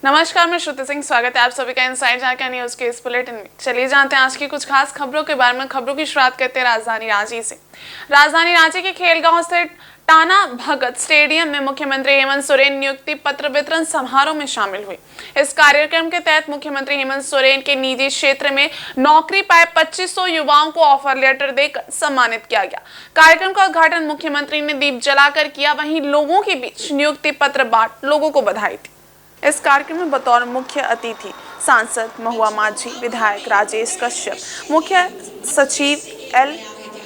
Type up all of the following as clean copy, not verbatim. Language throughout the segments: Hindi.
नमस्कार, मैं श्रुति सिंह। स्वागत है आप सभी का इनसाइड झारखंड न्यूज के इस बुलेटिन में। चलिए जानते हैं आज की कुछ खास खबरों के बारे में। खबरों की शुरुआत करते हैं राजधानी रांची से। राजधानी रांची के खेलगांव स्थित टाना भगत स्टेडियम में मुख्यमंत्री हेमंत सोरेन नियुक्ति पत्र वितरण समारोह में शामिल हुए। इस कार्यक्रम के तहत मुख्यमंत्री हेमंत सोरेन के निजी क्षेत्र में नौकरी पाए 2500 युवाओं को ऑफर लेटर देकर सम्मानित किया गया। कार्यक्रम का उद्घाटन मुख्यमंत्री ने दीप जलाकर किया। वहीं लोगों के बीच नियुक्ति पत्र बांट लोगों को बधाई दी। इस कार्यक्रम में बतौर मुख्य अतिथि सांसद महुआ माझी, विधायक राजेश कश्यप, मुख्य सचिव एल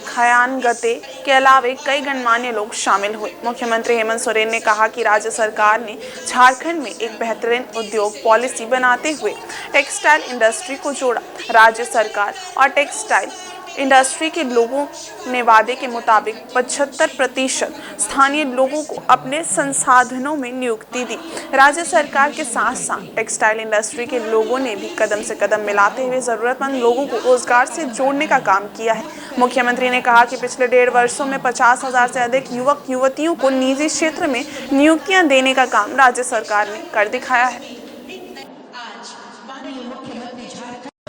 खयानगते के अलावा कई गणमान्य लोग शामिल हुए। मुख्यमंत्री हेमंत सोरेन ने कहा कि राज्य सरकार ने झारखंड में एक बेहतरीन उद्योग पॉलिसी बनाते हुए टेक्सटाइल इंडस्ट्री को जोड़ा। राज्य सरकार और टेक्सटाइल इंडस्ट्री के लोगों ने वादे के मुताबिक 75% स्थानीय लोगों को अपने संसाधनों में नियुक्ति दी। राज्य सरकार के साथ साथ टेक्सटाइल इंडस्ट्री के लोगों ने भी कदम से कदम मिलाते हुए जरूरतमंद लोगों को रोजगार से जोड़ने का काम किया है। मुख्यमंत्री ने कहा कि पिछले 1.5 वर्षों में 50,000 से अधिक युवक युवतियों को निजी क्षेत्र में नियुक्तियां देने का काम राज्य सरकार ने कर दिखाया है।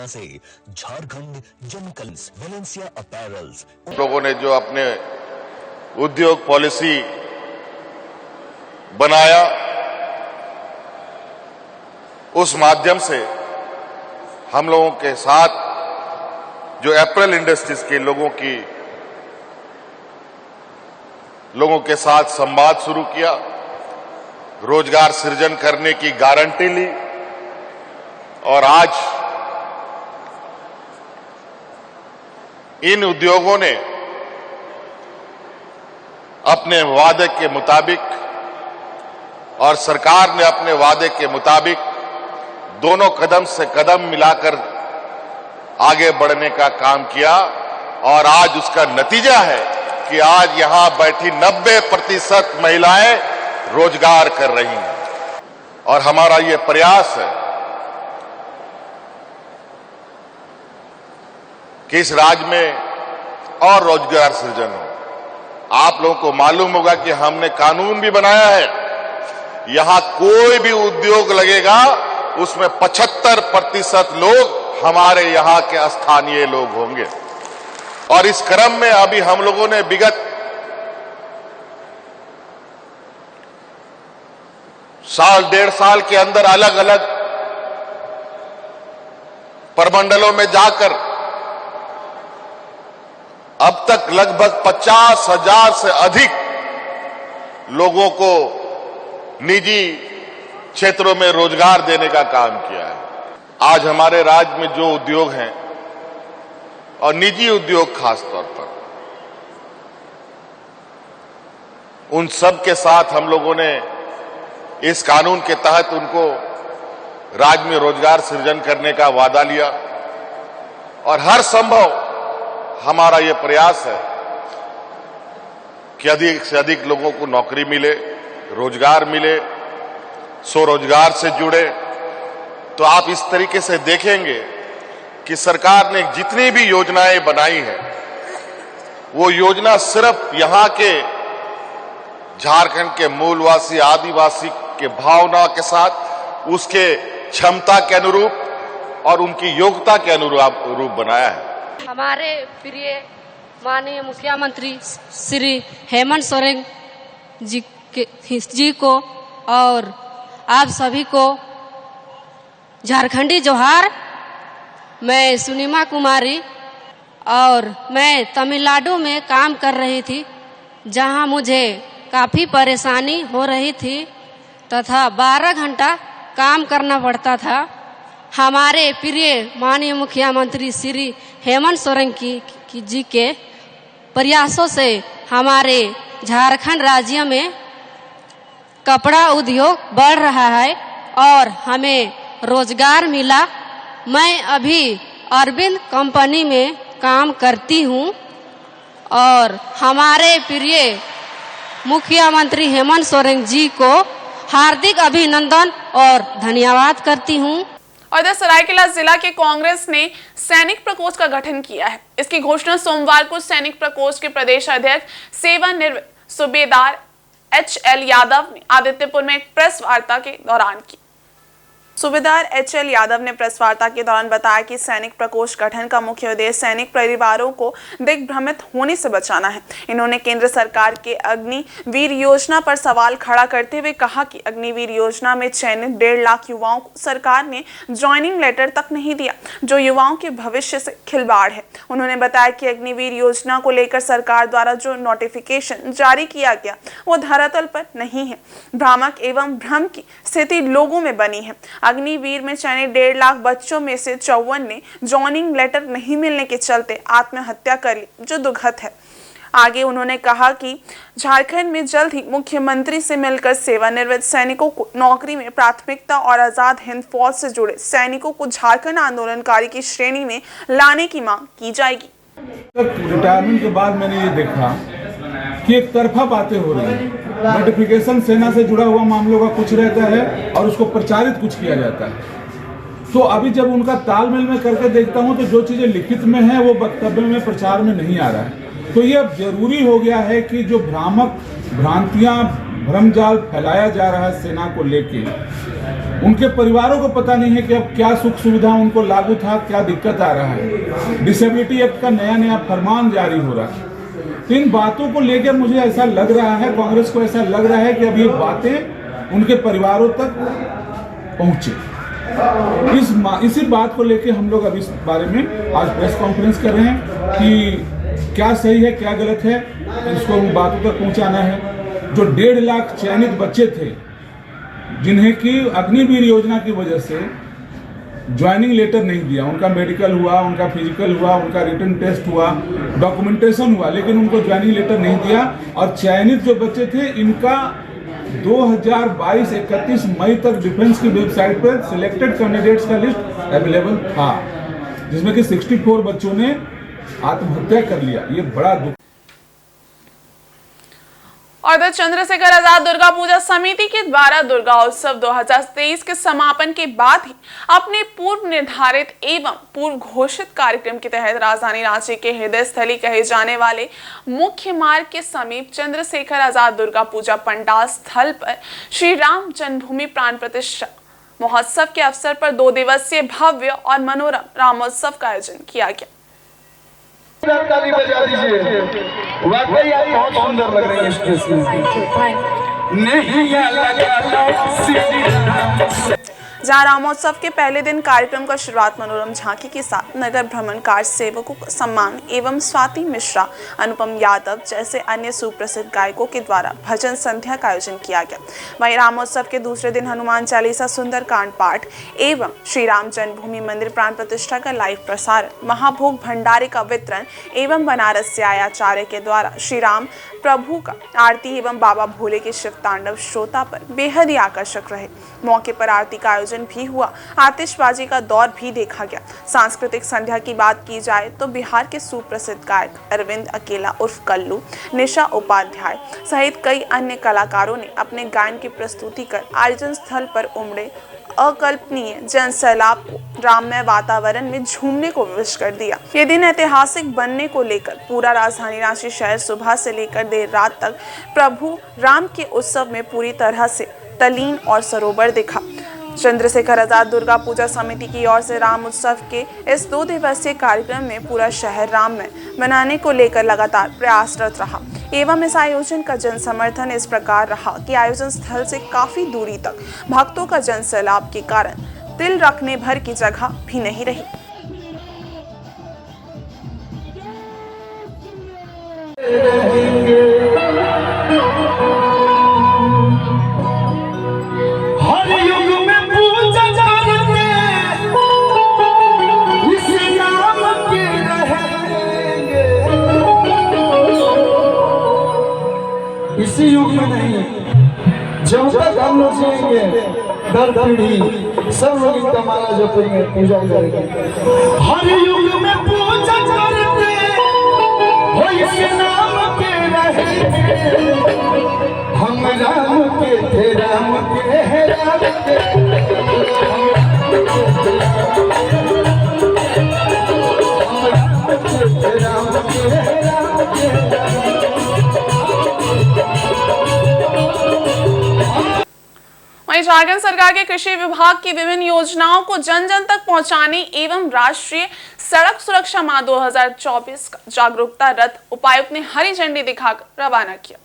से झारखंड जनकल्स वेलेंसिया अपैरल्स लोगों ने जो अपने उद्योग पॉलिसी बनाया, उस माध्यम से हम लोगों के साथ जो अपैरल इंडस्ट्रीज के लोगों के साथ संवाद शुरू किया, रोजगार सृजन करने की गारंटी ली और आज इन उद्योगों ने अपने वादे के मुताबिक और सरकार ने अपने वादे के मुताबिक दोनों कदम से कदम मिलाकर आगे बढ़ने का काम किया और आज उसका नतीजा है कि आज यहां बैठी 90% महिलाएं रोजगार कर रही हैं और हमारा ये प्रयास है कि इस राज्य में और रोजगार सृजन हो। आप लोगों को मालूम होगा कि हमने कानून भी बनाया है, यहां कोई भी उद्योग लगेगा उसमें 75% लोग हमारे यहां के स्थानीय लोग होंगे। और इस क्रम में अभी हम लोगों ने विगत साल 1.5 साल के अंदर अलग अलग प्रमंडलों में जाकर अब तक लगभग 50,000 से अधिक लोगों को निजी क्षेत्रों में रोजगार देने का काम किया है। आज हमारे राज्य में जो उद्योग हैं और निजी उद्योग खासतौर पर, उन सब के साथ हम लोगों ने इस कानून के तहत उनको राज्य में रोजगार सृजन करने का वादा लिया और हर संभव हमारा ये प्रयास है कि अधिक से अधिक लोगों को नौकरी मिले, रोजगार मिले, स्वरोजगार से जुड़े। तो आप इस तरीके से देखेंगे कि सरकार ने जितनी भी योजनाएं बनाई हैं, वो योजना सिर्फ यहां के झारखंड के मूलवासी आदिवासी के भावना के साथ, उसके क्षमता के अनुरूप और उनकी योग्यता के अनुरूप बनाया है। हमारे प्रिय माननीय मुख्यमंत्री श्री हेमंत सोरेन जी को और आप सभी को झारखंडी जोहार। मैं सुनीमा कुमारी और मैं तमिलनाडु में काम कर रही थी, जहां मुझे काफ़ी परेशानी हो रही थी तथा 12 घंटा काम करना पड़ता था। हमारे प्रिय माननीय मुख्यमंत्री श्री हेमंत सोरेन जी के प्रयासों से हमारे झारखंड राज्य में कपड़ा उद्योग बढ़ रहा है और हमें रोजगार मिला। मैं अभी अरविंद कंपनी में काम करती हूँ और हमारे प्रिय मुख्यमंत्री हेमंत सोरेन जी को हार्दिक अभिनंदन और धन्यवाद करती हूँ। और इधर सरायकेला जिला के कांग्रेस ने सैनिक प्रकोष्ठ का गठन किया है। इसकी घोषणा सोमवार को सैनिक प्रकोष्ठ के प्रदेश अध्यक्ष सेवानिवृत्त सूबेदार HL यादव ने आदित्यपुर में एक प्रेस वार्ता के दौरान की। सूबेदार एचएल यादव ने प्रेस वार्ता के दौरान बताया कि सैनिक प्रकोष्ठ गठन का मुख्य उद्देश्य सैनिक परिवारों को दिग्भ्रमित होने से बचाना है। इन्होंने केंद्र सरकार के अग्निवीर योजना पर सवाल खड़ा करते हुए कहा कि अग्निवीर योजना में चयनित 1.5 लाख युवाओं को सरकार ने ज्वाइनिंग लेटर तक नहीं दिया, जो युवाओं के भविष्य से खिलवाड़ है। उन्होंने बताया कि अग्निवीर योजना को लेकर सरकार द्वारा जो नोटिफिकेशन जारी किया गया वो धरातल पर नहीं है। भ्रामक एवं भ्रम की स्थिति लोगों में बनी है। अग्निवीर में चयनित 1.5 लाख बच्चों में से 54 ने ज्वाइनिंग लेटर नहीं मिलने के चलते आत्महत्या कर ली, जो दुखद है। आगे उन्होंने कहा कि झारखंड में जल्द ही मुख्यमंत्री से मिलकर सेवानिवृत्त सैनिकों को नौकरी में प्राथमिकता और आजाद हिंद फौज से जुड़े सैनिकों को झारखंड आंदोलनकारी की श्रेणी में लाने की मांग की जाएगी। रिटायरमेंट के बाद मैंने ये देखा कि एक तरफा बातें हो रही है। नोटिफिकेशन सेना से जुड़ा हुआ मामलों का कुछ रहता है और उसको प्रचारित कुछ किया जाता है। तो अभी जब उनका तालमेल में करके देखता हूं तो जो चीजें लिखित में है वो वक्तव्य में प्रचार में नहीं आ रहा है। तो ये जरूरी हो गया है कि जो भ्रांतियां भ्रमजाल फैलाया जा रहा है सेना को लेके, उनके परिवारों को पता नहीं है कि अब क्या सुख सुविधा उनको लागू था, क्या दिक्कत आ रहा है। डिसेबिलिटी एक्ट का नया फरमान जारी हो रहा है। इन बातों को लेकर मुझे ऐसा लग रहा है, कांग्रेस को ऐसा लग रहा है कि अब ये बातें उनके परिवारों तक पहुंचे। इसी बात को लेकर हम लोग अब इस बारे में आज प्रेस कॉन्फ्रेंस कर रहे हैं कि क्या सही है क्या गलत है, इसको उन बातों तक पहुंचाना है। जो 1.5 लाख चयनित बच्चे थे जिन्हें कि अग्निवीर योजना की वजह से ज्वाइनिंग लेटर नहीं दिया, उनका मेडिकल हुआ, उनका फिजिकल हुआ, उनका रिटन टेस्ट हुआ, डॉक्यूमेंटेशन हुआ, लेकिन उनको ज्वाइनिंग लेटर नहीं दिया। और चयनित जो बच्चे थे इनका 2022 31 मई तक डिफेंस की वेबसाइट पर सिलेक्टेड कैंडिडेट्स का लिस्ट अवेलेबल था, जिसमें कि 64 बच्चों ने आत्महत्या कर लिया। ये बड़ा दुख। और द चंद्रशेखर आजाद दुर्गा पूजा समिति के द्वारा दुर्गा उत्सव 2023 के समापन के बाद ही अपने पूर्व निर्धारित एवं पूर्व घोषित कार्यक्रम के तहत राजधानी रांची के हृदय स्थली कहे जाने वाले मुख्य मार्ग के समीप चंद्रशेखर आजाद दुर्गा पूजा पंडाल स्थल पर श्री राम जन्मभूमि प्राण प्रतिष्ठा महोत्सव के अवसर पर 2 दिवसीय भव्य और मनोरम रामोत्सव का आयोजन किया गया। ताली बजा दीजिए, वाकई आप बहुत सुंदर लग रही है स्टेज में। नहीं जहाँ रामोत्सव के पहले दिन कार्यक्रम का शुरुआत मनोरम झांकी के साथ नगर भ्रमण कार्य सेवकों को सम्मान एवं स्वाति मिश्रा, अनुपम यादव जैसे अन्य सुप्रसिद्ध गायकों के द्वारा भजन संध्या का आयोजन किया गया। वहीं रामोत्सव के दूसरे दिन हनुमान चालीसा, सुंदरकांड पाठ एवं श्री राम जन्मभूमि मंदिर प्राण प्रतिष्ठा का लाइव प्रसारण, महाभोग भंडारे का वितरण एवं बनारस से आए आचार्य के द्वारा श्री राम प्रभु का आरती एवं बाबा भोले के शिव तांडव श्रोता पर बेहद ही आकर्षक रहे। मौके पर आरती का आयोजन भी हुआ, आतिशबाजी का दौर भी देखा गया। सांस्कृतिक संध्या की बात की जाए तो बिहार के सुप्रसिद्ध गायक अरविंद अकेला उर्फ कल्लू, निशा उपाध्याय सहित कई अन्य कलाकारों ने अपने गायन की प्रस्तुति कर आयोजन स्थल पर उमड़े अकल्पनीय जन सैलाब को राममय वातावरण में झूमने को विवश कर दिया। ये दिन ऐतिहासिक बनने को लेकर पूरा राजधानी रांची शहर सुबह से लेकर देर रात तक प्रभु राम के उत्सव में पूरी तरह से तल्लीन और सरोवर दिखा। चंद्रशेखर आजाद दुर्गा पूजा समिति की ओर से राम उत्सव के इस 2 दिवसीय कार्यक्रम में पूरा शहर राममय बनाने को लेकर लगातार प्रयासरत रहा एवं इस आयोजन का जन समर्थन इस प्रकार रहा कि आयोजन स्थल से काफी दूरी तक भक्तों का जन सैलाब के कारण तिल रखने भर की जगह भी नहीं रही। इसी युग में नहीं, जब तक हम लोग जिएंगे दर पीढ़ी सब लोग इनका माला जपेंगे, पूजा करेंगे। हर युग में पूजा करते हो, इस नाम के रहेंगे हम, राम के थे राम के है राम के, राम के है राम के। वहीं झारखंड सरकार के कृषि विभाग की विभिन्न योजनाओं को जन जन तक पहुंचाने एवं राष्ट्रीय सड़क सुरक्षा माह 2024 का जागरूकता रथ उपायुक्त ने हरी झंडी दिखाकर रवाना किया।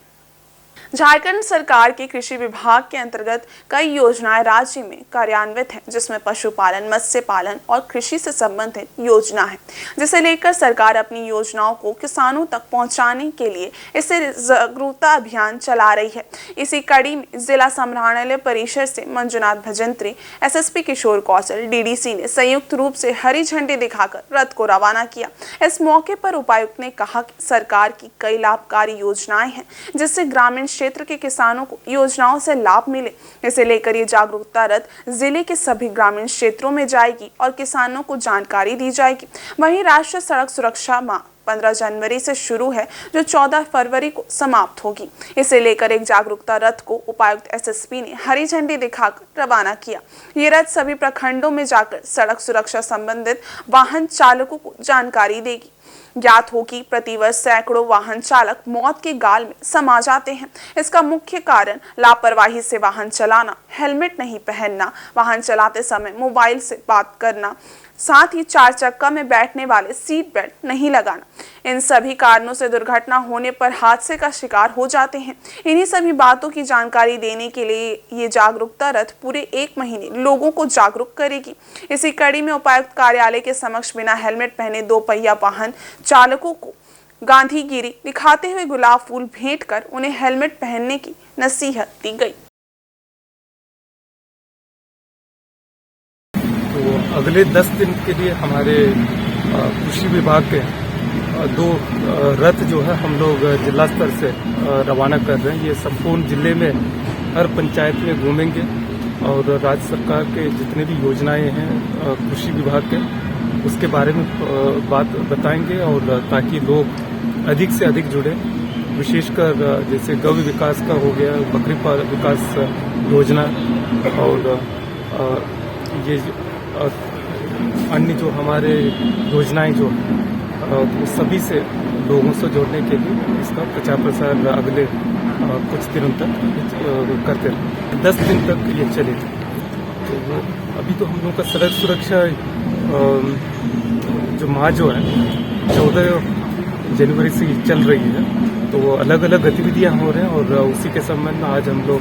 झारखंड सरकार के कृषि विभाग के अंतर्गत कई योजनाएं राज्य में कार्यान्वित हैं, जिसमें पशुपालन, मत्स्य पालन और कृषि से संबंधित योजना है, जिसे लेकर सरकार अपनी योजनाओं को किसानों तक पहुंचाने के लिए इसे जागरूकता अभियान चला रही है। इसी कड़ी में जिला संग्रहालय परिसर से मंजुनाथ भजंत्री, एसएसपी किशोर कौशल, डीडीसी ने संयुक्त रूप से हरी झंडी दिखाकर रथ को रवाना किया। इस मौके पर उपायुक्त ने कहा कि सरकार की कई लाभकारी योजनाएं हैं, जिससे ग्रामीण क्षेत्र के किसानों को योजनाओं से लाभ मिले। इसे लेकर ये जागरूकता रथ जिले के सभी ग्रामीण क्षेत्रों में जाएगी और किसानों को जानकारी दी जाएगी। वहीं राष्ट्रीय सड़क सुरक्षा माह 15 जनवरी से शुरू है, जो 14 फरवरी को समाप्त होगी। इसे लेकर एक जागरूकता रथ को उपायुक्त एसएसपी ने हरी झंडी दिखाकर रवाना किया। ये रथ सभी प्रखंडों में जाकर सड़क सुरक्षा संबंधित वाहन चालकों को जानकारी देगी। ज्ञात हो कि प्रतिवर्ष सैकड़ों वाहन चालक मौत के गाल में समा जाते हैं। इसका मुख्य कारण लापरवाही से वाहन चलाना, हेलमेट नहीं पहनना, वाहन चलाते समय मोबाइल से बात करना, साथ ही 4 चक्का में बैठने वाले सीट बेल्ट नहीं लगाना। इन सभी कारणों से दुर्घटना होने पर हादसे का शिकार हो जाते हैं। इन्हीं सभी बातों की जानकारी देने के लिए ये जागरूकता रथ पूरे 1 महीने लोगों को जागरूक करेगी। इसी कड़ी में उपायुक्त कार्यालय के समक्ष बिना हेलमेट पहने 2 पहिया वाहन चालकों को गांधीगिरी दिखाते हुए गुलाब फूल भेंट कर उन्हें हेलमेट पहनने की नसीहत दी गई। तो अगले 10 दिन के लिए हमारे कृषि विभाग के 2 रथ जो है हम लोग जिला स्तर से रवाना कर रहे हैं। ये संपूर्ण जिले में हर पंचायत में घूमेंगे और राज्य सरकार के जितने भी योजनाएं हैं कृषि विभाग के, उसके बारे में बात बताएंगे और ताकि लोग अधिक से अधिक जुड़े। विशेषकर जैसे गौ विकास का हो गया, बकरी विकास योजना और ये अन्य जो हमारे योजनाएं जो तो सभी से लोगों से जोड़ने के लिए इसका प्रचार प्रसार अगले कुछ दिनों तक करते रहे। 10 दिन तक ये चलेगा। तो अभी तो हम लोगों का सड़क सुरक्षा जो माह जो है 14 जनवरी से चल रही है, तो अलग अलग गतिविधियां हो रहे हैं और उसी के संबंध में आज हम लोग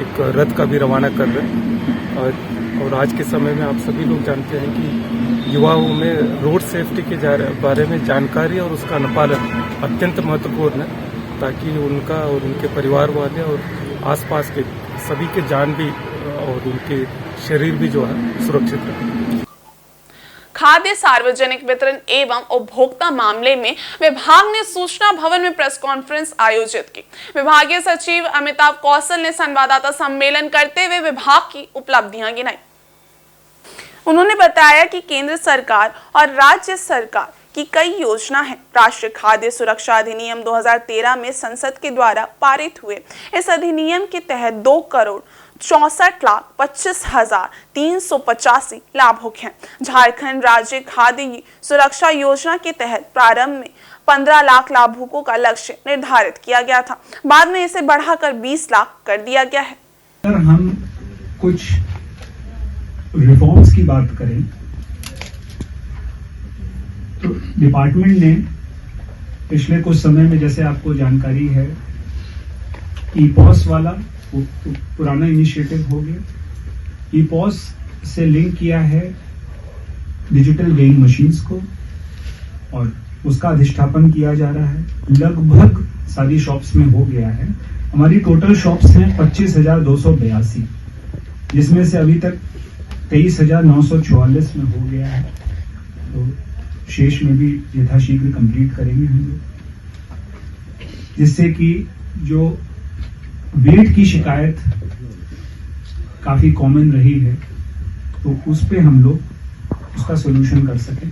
एक रथ का भी रवाना कर रहे हैं। और आज के समय में आप सभी लोग जानते हैं कि युवाओं में रोड सेफ्टी के बारे में जानकारी और उसका अनुपालन अत्यंत महत्वपूर्ण है, ताकि उनका और उनके परिवार वाले और आसपास के सभी के जान भी और उनके शरीर भी जो है सुरक्षित रहे। खाद्य सार्वजनिक वितरण एवं उपभोक्ता मामले में विभाग ने सूचना भवन में प्रेस कॉन्फ्रेंस आयोजित की। विभागीय सचिव अमिताभ कौशल ने संवाददाता सम्मेलन करते हुए विभाग की उपलब्धियां गिनाई। उन्होंने बताया कि केंद्र सरकार और राज्य सरकार की कई योजना है। राष्ट्रीय खाद्य सुरक्षा अधिनियम 2013 में संसद के द्वारा पारित हुए इस अधिनियम के तहत 2,64,25,385 लाभुक हैं। झारखंड राज्य खाद्य सुरक्षा योजना के तहत प्रारंभ में 15 लाख लाभुकों का लक्ष्य निर्धारित किया गया था। बाद में इसे बढ़ाकर 20 लाख कर दिया गया है। अगर हम कुछ रिफॉर्म्स की बात करें तो डिपार्टमेंट ने पिछले कुछ समय में, जैसे आपको जानकारी है, ईपॉस वाला पुराना इनिशिएटिव हो गया, ईपॉस से लिंक किया है डिजिटल वेइंग मशीन्स को और उसका अधिष्ठापन किया जा रहा है। लगभग सारी शॉप्स में हो गया है। हमारी टोटल शॉप्स हैं 25,282, जिसमें से अभी तक 23,944 में हो गया है। तो शेष में भी यथाशीघ्र कंप्लीट करेंगे हम लोग, जिससे कि जो वेट की शिकायत काफी कॉमन रही है, तो उस पे हम लोग उसका सोल्यूशन कर सकें।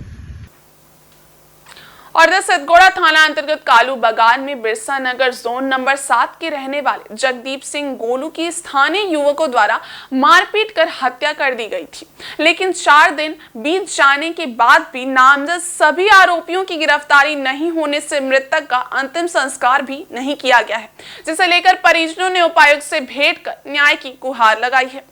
और सिद्धगोड़ा थाना अंतर्गत कालू बगान में बिरसा नगर जोन नंबर 7 के रहने वाले जगदीप सिंह गोलू की स्थानीय युवकों द्वारा मारपीट कर हत्या कर दी गई थी। लेकिन 4 दिन बीत जाने के बाद भी नामजद सभी आरोपियों की गिरफ्तारी नहीं होने से मृतक का अंतिम संस्कार भी नहीं किया गया है, जिसे लेकर परिजनों ने उपायुक्त से भेंट कर न्याय की गुहार लगाई है।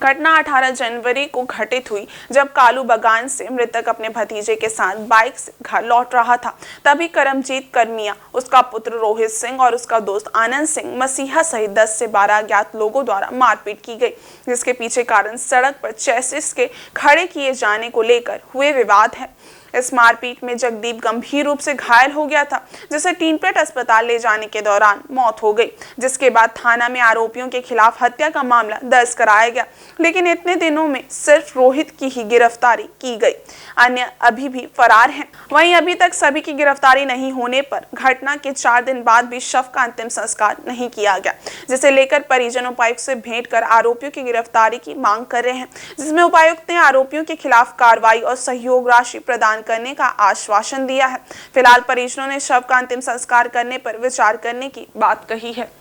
घटना 18 जनवरी को घटित हुई, जब कालू बगान से मृतक अपने भतीजे के साथ बाइक से घर लौट रहा था। तभी करमजीत कर्मिया, उसका पुत्र रोहित सिंह और उसका दोस्त आनंद सिंह मसीहा सहित 10 से 12 अज्ञात लोगों द्वारा मारपीट की गई, जिसके पीछे कारण सड़क पर चेसिस के खड़े किए जाने को लेकर हुए विवाद है। इस मारपीट में जगदीप गंभीर रूप से घायल हो गया था, जिसे टीनपेट अस्पताल ले जाने के दौरान मौत हो गई, जिसके बाद थाना में आरोपियों के खिलाफ हत्या का मामला दर्ज कराया गया। लेकिन इतने दिनों में सिर्फ रोहित की ही गिरफ्तारी की गई, अन्य अभी भी फरार हैं। वहीं अभी तक सभी की गिरफ्तारी नहीं होने पर घटना के 4 दिन बाद भी शव का अंतिम संस्कार नहीं किया गया, जिसे लेकर परिजन उपायुक्त से भेंट कर आरोपियों की गिरफ्तारी की मांग कर रहे हैं, जिसमें उपायुक्त ने आरोपियों के खिलाफ कार्रवाई और सहयोग राशि प्रदान करने का आश्वासन दिया है। फिलहाल परिजनों ने शव का अंतिम संस्कार करने पर विचार करने की बात कही है।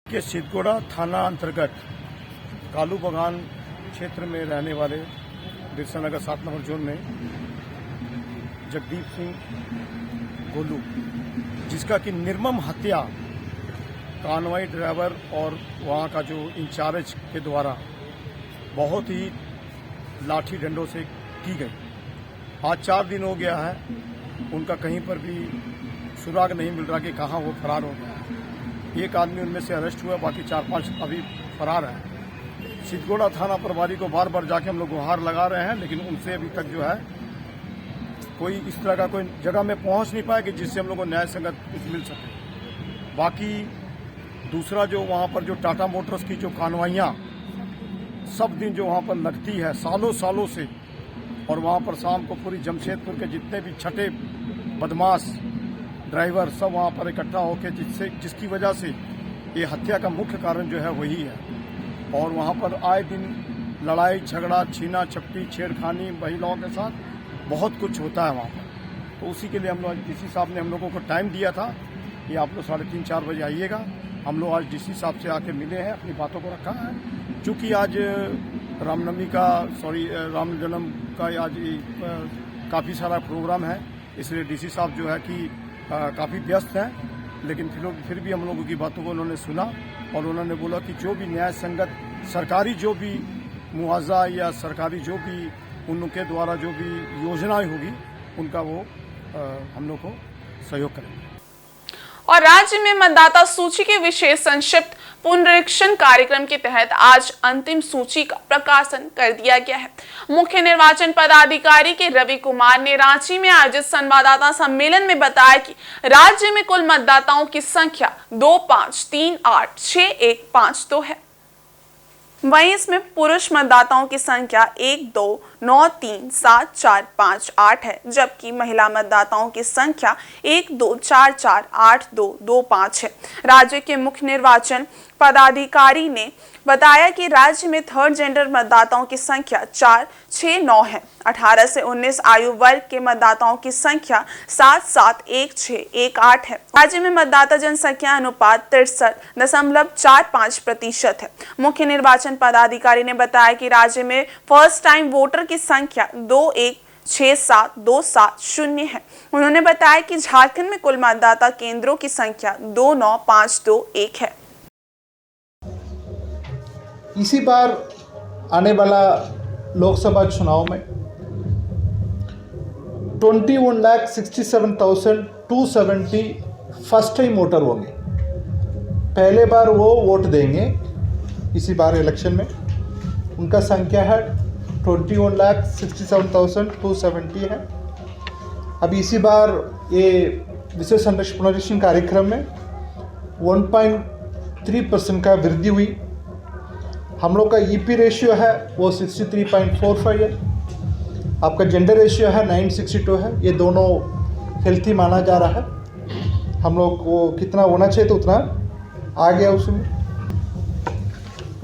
सिद्धगोड़ा थाना अंतर्गत कालू बगान क्षेत्र में रहने वाले बिरसा नगर 7 नंबर जोन में जगदीप सिंह गोलू, जिसका कि निर्मम हत्या कानवाई ड्राइवर और वहाँ का जो इंचार्ज के द्वारा बहुत ही लाठी डंडों से की गई। आज 4 दिन हो गया है, उनका कहीं पर भी सुराग नहीं मिल रहा कि कहाँ वो फरार हो गया है। एक आदमी उनमें से अरेस्ट हुआ, बाकी 4-5 अभी फरार हैं। सिद्धगोड़ा थाना प्रभारी को बार बार जाके हम लोग गुहार लगा रहे हैं, लेकिन उनसे अभी तक जो है कोई इस तरह का कोई जगह में पहुंच नहीं पाया कि जिससे हम लोग को न्याय संगत कुछ मिल सके। बाकी दूसरा जो वहाँ पर जो टाटा मोटर्स की जो कानवाइयाँ सब दिन जो वहाँ पर लगती है सालों सालों से, और वहाँ पर शाम को पूरी जमशेदपुर के जितने भी छठे बदमाश ड्राइवर सब वहाँ पर इकट्ठा होकर जिसकी वजह से ये हत्या का मुख्य कारण जो है वही है। और वहाँ पर आए दिन लड़ाई झगड़ा, छीना झपटी, छेड़खानी महिलाओं के साथ बहुत कुछ होता है वहाँ पर। तो उसी के लिए हम लोग डीसी साहब ने हम लोगों को टाइम दिया था कि आप लोग 3:30-4 बजे आइएगा। हम लोग आज डीसी साहब से आके मिले हैं, अपनी बातों को रखा है। चूँकि आज राम जन्म का आज काफ़ी सारा प्रोग्राम है, इसलिए डीसी साहब जो है कि काफ़ी व्यस्त हैं, लेकिन फिर भी हम लोगों की बातों को उन्होंने सुना और उन्होंने बोला कि जो भी न्याय संगत सरकारी जो भी मुआवजा या सरकारी जो भी उनके द्वारा जो भी योजनाएं होगी उनका वो हम लोग को सहयोग करेंगे। और राज्य में मतदाता सूची के विशेष संक्षिप्त पुनरीक्षण कार्यक्रम के तहत आज अंतिम सूची का प्रकाशन कर दिया गया है। मुख्य निर्वाचन पदाधिकारी के रवि कुमार ने रांची में आयोजित संवाददाता सम्मेलन में बताया कि राज्य में कुल मतदाताओं की संख्या 25386152 है। वहीं इसमें पुरुष मतदाताओं की संख्या 12937458 है, जबकि महिला मतदाताओं की संख्या 12448225 है। राज्य के मुख्य निर्वाचन पदाधिकारी ने बताया कि राज्य में थर्ड जेंडर मतदाताओं की संख्या 469 है। 18 से 19 आयु वर्ग के मतदाताओं की संख्या 771618 है। राज्य में मतदाता जनसंख्या अनुपात 63.45% है। मुख्य निर्वाचन पदाधिकारी ने बताया कि राज्य में फर्स्ट टाइम वोटर की संख्या 216727 है। उन्होंने बताया कि झारखंड में कुल मतदाता केंद्रों की संख्या 29521 है। इसी बार आने वाला लोकसभा चुनाव में 21,67,270 फर्स्ट टाइम वोटर होंगे। पहले बार वो वोट देंगे इसी बार इलेक्शन में। उनका संख्या है 21,67,270 है। अब इसी बार ये विशेष पुनरीक्षण कार्यक्रम में 1.3% का वृद्धि हुई। हम लोग का ईपी रेशियो है वो 63.45 है। आपका जेंडर रेशियो है 962 है। ये दोनों हेल्थी माना जा रहा है। हम लोग को कितना होना चाहिए तो उतना आ गया उसमें।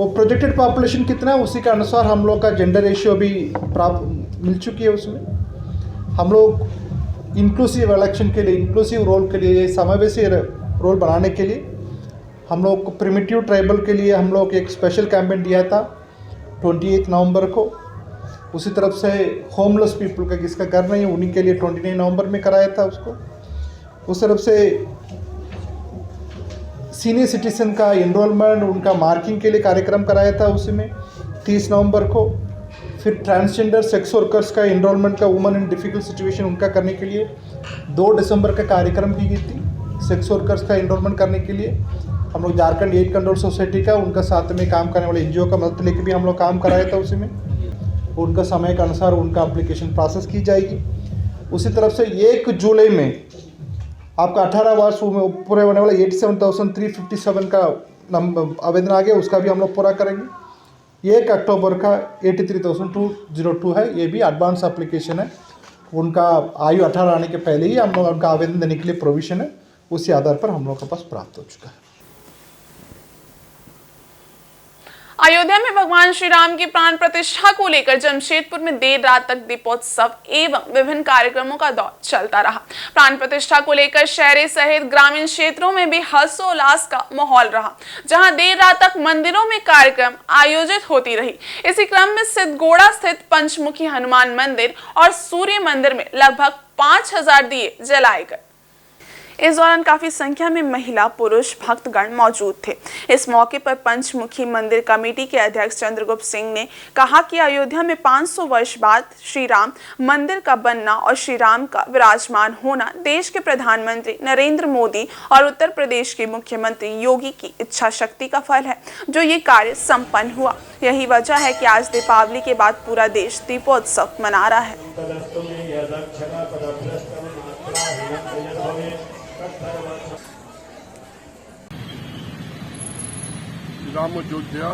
वो प्रोजेक्टेड पॉपुलेशन कितना है उसी के अनुसार हम लोग का जेंडर रेशियो भी प्राप्त मिल चुकी है। उसमें हम लोग इंक्लूसिव इलेक्शन के लिए, इंक्लूसिव रोल के लिए, समावेशी रोल बनाने के लिए हम लोग प्रिमिटिव ट्राइबल के लिए हम लोग एक स्पेशल कैंपेन दिया था 28 नवंबर को। उसी तरफ से होमलेस पीपल का जिसका घर नहीं है उन्हीं के लिए 29 नवंबर में कराया था उसको। उस तरफ से सीनियर सिटीजन का एनरोलमेंट, उनका मार्किंग के लिए कार्यक्रम कराया था उसी में 30 नवंबर को। फिर ट्रांसजेंडर सेक्स वर्कर्स का एनरोलमेंट का वुमेन इन डिफ़िकल्ट सिचुएशन उनका करने के लिए 2 दिसंबर का कार्यक्रम की गई थी। सेक्स वर्कर्स का एनरोलमेंट करने के लिए हम लोग झारखंड एड कंट्रोल सोसाइटी का, उनका साथ में काम करने वाले NGO का मदद लेके भी हम लोग काम कराया था उसी में। उनका समय के अनुसार उनका एप्लीकेशन प्रोसेस की जाएगी। उसी तरफ से 1 जुलाई में आपका 18 वर्ष पूरे होने वाला 87,357 का आवेदन आ गया, उसका भी हम लोग पूरा करेंगे। 1 अक्टूबर का 83,202 है, ये भी एडवांस एप्लीकेशन है। उनका आयु 18 आने के पहले ही हम लोग उनका आवेदन देने के लिए प्रोविज़न है, उसी आधार पर हम लोग के पास प्राप्त हो चुका है। अयोध्या में भगवान श्री राम की प्राण प्रतिष्ठा को लेकर जमशेदपुर में देर रात तक दीपोत्सव एवं विभिन्न कार्यक्रमों का दौर चलता रहा। प्राण प्रतिष्ठा को लेकर शहरी सहित ग्रामीण क्षेत्रों में भी हर्षोल्लास का माहौल रहा, जहां देर रात तक मंदिरों में कार्यक्रम आयोजित होती रही। इसी क्रम में सिद्धगोड़ा स्थित पंचमुखी हनुमान मंदिर और सूर्य मंदिर में लगभग 5000 दिए जलाए गए। इस दौरान काफी संख्या में महिला पुरुष भक्तगण मौजूद थे। इस मौके पर पंचमुखी मंदिर कमेटी के अध्यक्ष चंद्रगुप्त सिंह ने कहा कि अयोध्या में 500 वर्ष बाद श्री राम मंदिर का बनना और श्री राम का विराजमान होना देश के प्रधानमंत्री नरेंद्र मोदी और उत्तर प्रदेश के मुख्यमंत्री योगी की इच्छा शक्ति का फल है, जो ये कार्य संपन्न हुआ। यही वजह है कि आज दीपावली के बाद पूरा देश दीपोत्सव मना रहा है। राम अयोध्या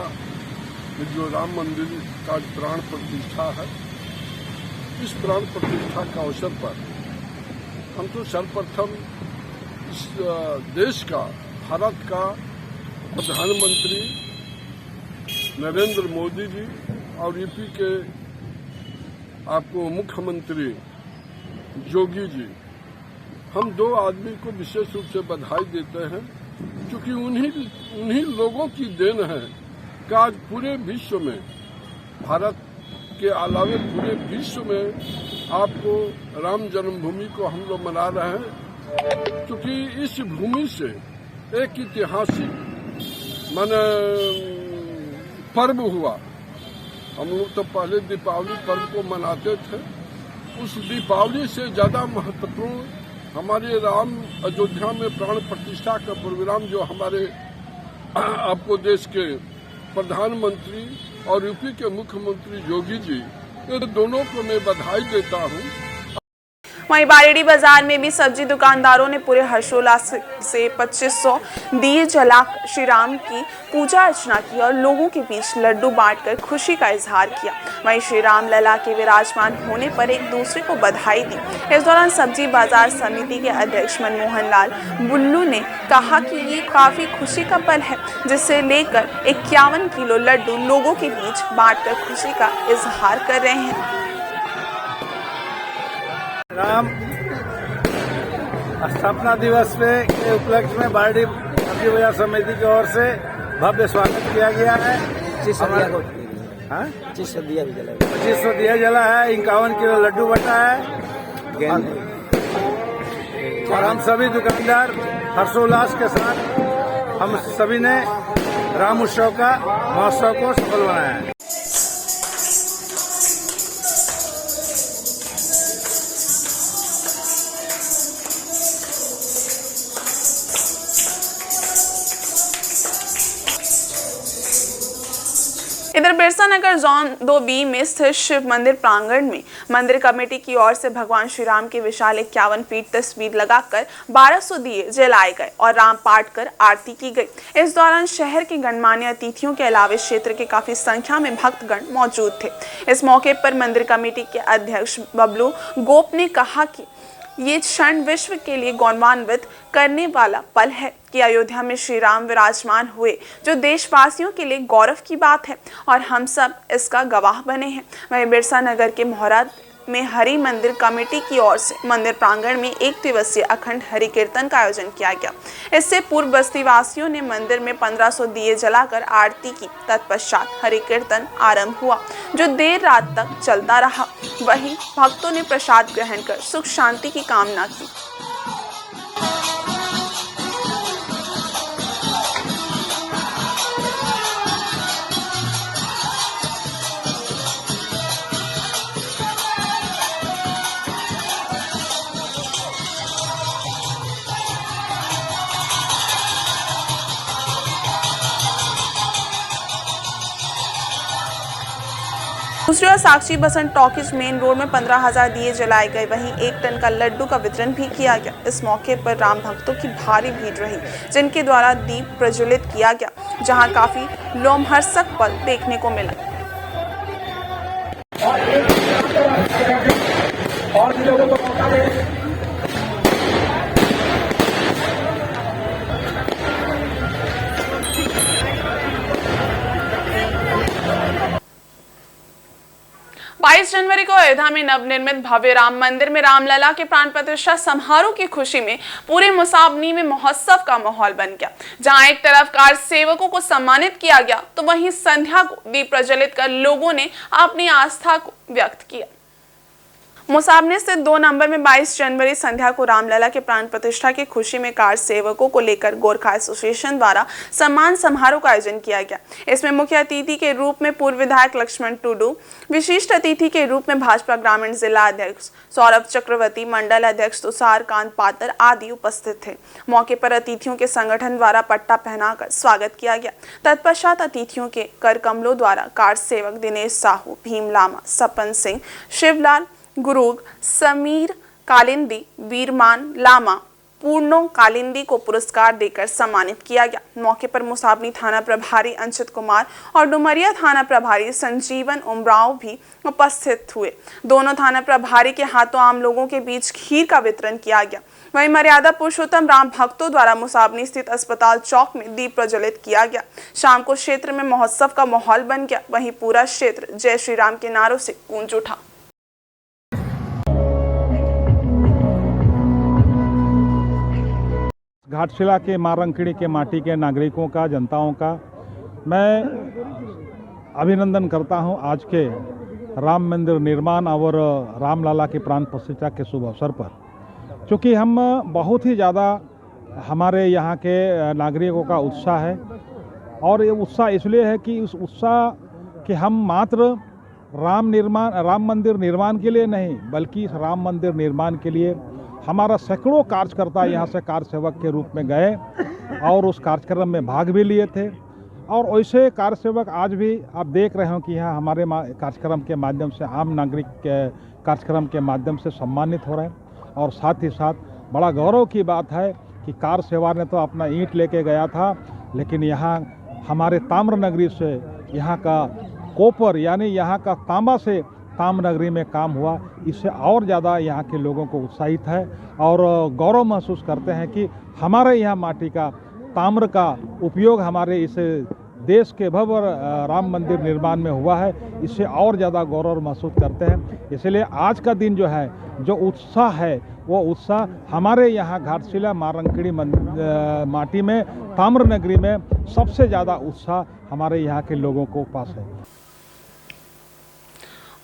में जो राम मंदिर का प्राण प्रतिष्ठा है, इस प्राण प्रतिष्ठा का अवसर पर हम तो सर्वप्रथम इस देश का, भारत का प्रधानमंत्री नरेंद्र मोदी जी और यूपी के आपको मुख्यमंत्री योगी जी, हम 2 आदमी को विशेष रूप से बधाई देते हैं, क्योंकि उन्हीं लोगों की देन है कि आज पूरे विश्व में, भारत के अलावे पूरे विश्व में आपको राम जन्मभूमि को हम लोग मना रहे हैं। क्योंकि इस भूमि से एक ऐतिहासिक पर्व हुआ। हम लोग तो पहले दीपावली पर्व को मनाते थे, उस दीपावली से ज्यादा महत्वपूर्ण हमारे राम अयोध्या में प्राण प्रतिष्ठा का प्रोग्राम जो हमारे आपको देश के प्रधानमंत्री और यूपी के मुख्यमंत्री योगी जी, ये दोनों को मैं बधाई देता हूँ। वहीं बारेडी बाजार में भी सब्जी दुकानदारों ने पूरे हर्षोल्लास से 2500 दिए जलाकर श्री राम की पूजा अर्चना की और लोगों के बीच लड्डू बांटकर खुशी का इजहार किया। वहीं श्री राम लला के विराजमान होने पर एक दूसरे को बधाई दी। इस दौरान सब्जी बाजार समिति के अध्यक्ष मनमोहन लाल बुल्लू ने कहा कि ये काफी खुशी का पल है, जिसे लेकर 51 किलो लड्डू लोगों के बीच बांटकर खुशी का इजहार कर रहे हैं। राम स्थापना दिवस के उपलक्ष्य में बारेडी सब्जी बाजार समिति की ओर से भव्य स्वागत किया गया है। 2500 दिया जला है, 51 किलो लड्डू बटा है और हम सभी दुकानदार हर्षोल्लास के साथ हम सभी ने राम उत्सव का महोत्सव को सफल बनाया है। इधर बिरसा नगर जोन 2B में स्थित शिव मंदिर प्रांगण में मंदिर कमेटी की ओर से भगवान श्री राम की विशाल 51 फीट तस्वीर लगाकर 1200 दिए जलाए गए और राम पाठ कर आरती की गई। इस दौरान शहर के गणमान्य अतिथियों के अलावा क्षेत्र के काफी संख्या में भक्तगण मौजूद थे। इस मौके पर मंदिर कमेटी के अध्यक्ष बबलू गोप ने कहा कि ये क्षण विश्व के लिए गौरवान्वित करने वाला पल है कि अयोध्या में श्री राम विराजमान हुए, जो देशवासियों के लिए गौरव की बात है और हम सब इसका गवाह बने हैं। वहीं बिरसा नगर के मोहरा में हरि मंदिर कमेटी की ओर से मंदिर प्रांगण में 1 दिवसीय अखंड हरि कीर्तन का आयोजन किया गया। इससे पूर्व बस्ती वासियों ने मंदिर में 1500 दिए जलाकर आरती की। तत्पश्चात हरि कीर्तन आरंभ हुआ, जो देर रात तक चलता रहा। वहीं भक्तों ने प्रसाद ग्रहण कर सुख शांति की कामना की। दूसरी ओर साक्षी बसंत टॉकीज मेन रोड में 15,000 दिए जलाए गए। वहीं 1 टन का लड्डू का वितरण भी किया गया। इस मौके पर राम भक्तों की भारी भीड़ रही, जिनके द्वारा दीप प्रज्वलित किया गया, जहां काफी लोमहर्षक पल देखने को मिला। 22 जनवरी को अयोध्या में नवनिर्मित भव्य राम मंदिर में रामलला के प्राण प्रतिष्ठा समारोह की खुशी में पूरे मुसाबनी में महोत्सव का माहौल बन गया। जहां एक तरफ कार सेवकों को सम्मानित किया गया, तो वहीं संध्या को दीप प्रज्वलित कर लोगों ने अपनी आस्था को व्यक्त किया। मुसाबनी से 2 नंबर में 22 जनवरी संध्या को रामलला के प्राण प्रतिष्ठा की खुशी में कार सेवकों को लेकर गोरखा एसोसिएशन द्वारा सम्मान समारोह का आयोजन किया गया। इसमें मुख्य अतिथि के रूप में पूर्व विधायक लक्ष्मण टुडू, विशिष्ट अतिथि के रूप में भाजपा ग्रामीण जिला अध्यक्ष सौरभ चक्रवर्ती, मंडल अध्यक्ष तुषार कांत पात्र आदि उपस्थित थे। मौके पर अतिथियों के संगठन द्वारा पट्टा पहनाकर स्वागत किया गया। तत्पश्चात अतिथियों के कर कमलों द्वारा कार सेवक दिनेश साहू, भीम लामा, सपन सिंह, शिवलाल गुरुग, समीर कालिंदी, वीरमान लामा, पूर्णो कालिंदी को पुरस्कार देकर सम्मानित किया गया। मौके पर मुसाबनी थाना प्रभारी अंचित कुमार और डुमरिया थाना प्रभारी संजीवन उमराव भी उपस्थित हुए। दोनों थाना प्रभारी के हाथों आम लोगों के बीच खीर का वितरण किया गया। वहीं मर्यादा पुरुषोत्तम राम भक्तों द्वारा मुसाबनी स्थित अस्पताल चौक में दीप प्रज्वलित किया गया। शाम को क्षेत्र में महोत्सव का माहौल बन गया। वहीं पूरा क्षेत्र जय श्री राम के नारों से गूंज उठा। घाटशिला के मारंगखेड़ी के माटी के नागरिकों का, जनताओं का मैं अभिनंदन करता हूं आज के राम मंदिर निर्माण और रामलला की प्राण प्रतिष्ठा के शुभ अवसर पर। क्योंकि हम बहुत ही ज़्यादा हमारे यहाँ के नागरिकों का उत्साह है, और ये उत्साह इसलिए है कि उस उत्साह कि हम मात्र राम मंदिर निर्माण के लिए नहीं, बल्कि इस राम मंदिर निर्माण के लिए हमारा सैकड़ों कार्यकर्ता यहाँ से कार्य सेवक के रूप में गए और उस कार्यक्रम में भाग भी लिए थे। और वैसे कार्य सेवक आज भी आप देख रहे हो कि यहाँ हमारे कार्यक्रम के माध्यम से आम नागरिक के कार्यक्रम के माध्यम से सम्मानित हो रहे हैं। और साथ ही साथ बड़ा गौरव की बात है कि कार्य सेवा ने तो अपना ईंट लेके गया था, लेकिन यहाँ हमारे ताम्र नगरी से यहाँ का कॉपर यानी यहाँ का तांबा से ताम्र नगरी में काम हुआ। इससे और ज़्यादा यहाँ के लोगों को उत्साहित है और गौरव महसूस करते हैं कि हमारे यहाँ माटी का, ताम्र का उपयोग हमारे इस देश के भव्य राम मंदिर निर्माण में हुआ है। इससे और ज़्यादा गौरव महसूस करते हैं। इसलिए आज का दिन जो है, जो उत्साह है, वो उत्साह हमारे यहाँ घाटशिला मारंगखेड़ी माटी में, ताम्र नगरी में सबसे ज़्यादा उत्साह हमारे यहाँ के लोगों को पास है।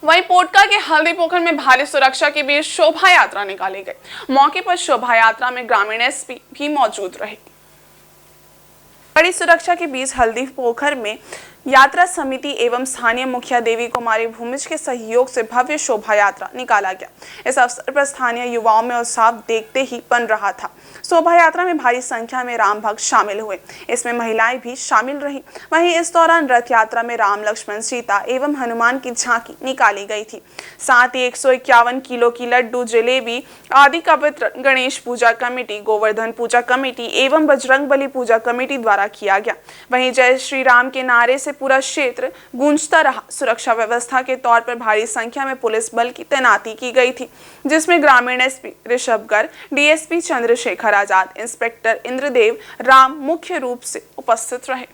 वहीं पोटका के हल्दी पोखर में भारी सुरक्षा के बीच शोभा यात्रा निकाली गई। मौके पर शोभा यात्रा में ग्रामीण एसपी भी मौजूद रहे। बड़ी सुरक्षा के बीच हल्दी पोखर में यात्रा समिति एवं स्थानीय मुखिया देवी कुमारी भूमिज के सहयोग से भव्य शोभा यात्रा निकाला गया। इस अवसर पर स्थानीय युवाओं में उत्साह देखते ही बन रहा था। शोभा यात्रा में भारी संख्या में राम भक्त शामिल हुए, इसमें महिलाएं भी शामिल रहीं। वहीं इस दौरान रथ यात्रा में राम, लक्ष्मण, सीता एवं हनुमान की झांकी निकाली गई थी। साथ ही 151 किलो की लड्डू, जलेबी आदि का वितरण गणेश पूजा कमेटी, गोवर्धन पूजा कमेटी एवं बजरंगबली पूजा कमेटी द्वारा किया गया। वहीं जय श्री राम के नारे से से पूरा क्षेत्र गूंजता रहा। सुरक्षा व्यवस्था के तौर पर भारी संख्या में पुलिस बल की तैनाती की गई थी, जिसमें ग्रामीण SP Rishabh Garg, DSP Chandrashekhar Azad, inspector Indradev Ram मुख्य रूप से उपस्थित रहे।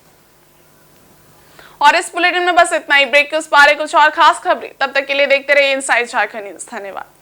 और इस बुलेटिन में बस इतना ही। ब्रेक के उस पारे कुछ और खास खबरें, तब तक के लिए देखते रहिए इनसाइड झारखंड न्यूज। धन्यवाद।